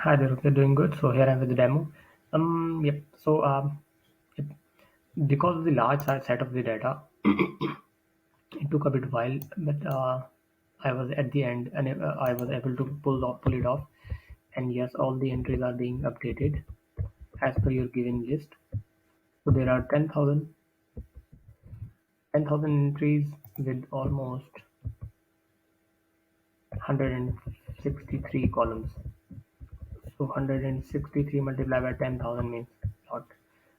Hi there, hope you're doing good. So here I'm with the demo. Yep. Yep. Because of the large set of the data, it took a bit while, but I was at the end and I was able to pull it off. And yes, all the entries are being updated as per your given list. So there are 10,000 entries with almost 163 columns. So 163 multiplied by 10,000 means a lot.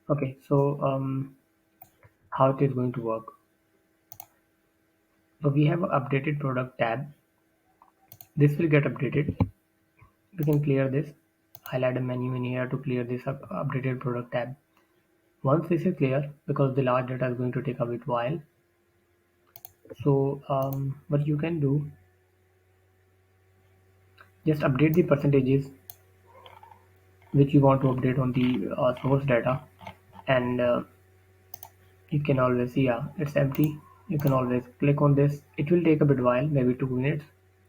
Okay, so how it is going to work? So we have an updated product tab. This will get updated. We can clear this. I'll add a menu in here to clear this updated product tab. Once this is clear, because the large data is going to take a bit while, so what you can do, just update the percentages which you want to update on the source data, and you can always see, yeah, it's empty. You can always click on this. It will take a bit while, maybe 2 minutes,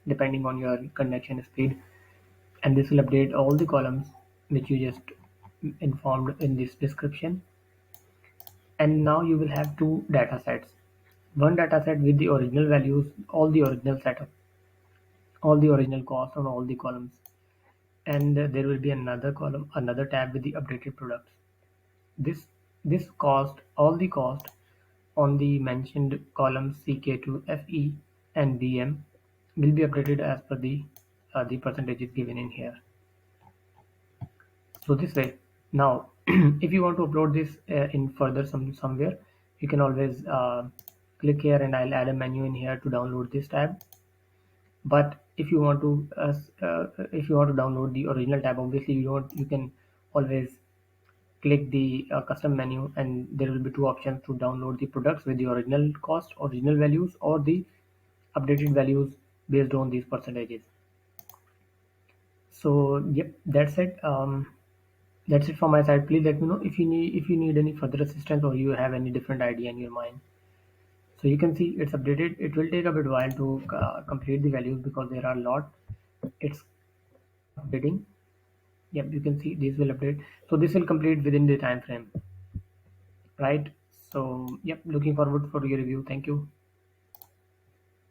depending on your connection speed, and this will update all the columns which you just informed in this description. And now you will have two data sets, one data set with the original values, all the original setup, all the original cost on all the columns, and there will be another tab with the updated products. This cost, all the cost on the mentioned columns CK to FE and BM will be updated as per the percentages given in here. So this way, now if you want to upload this in further somewhere, you can always click here, and I'll add a menu in here to download this tab. But if you want to download the original tab, obviously you can always click the custom menu, and there will be two options to download the products with the original cost, original values, or the updated values based on these percentages. So yep, that's it. That's it from my side. Please let me know if you need any further assistance or you have any different idea in your mind. So you can see it's updated. It will take a bit while to complete the values because there are a lot. It's updating. Yep, you can see this will update. So this will complete within the time frame, right? So yep, looking forward for your review. Thank you.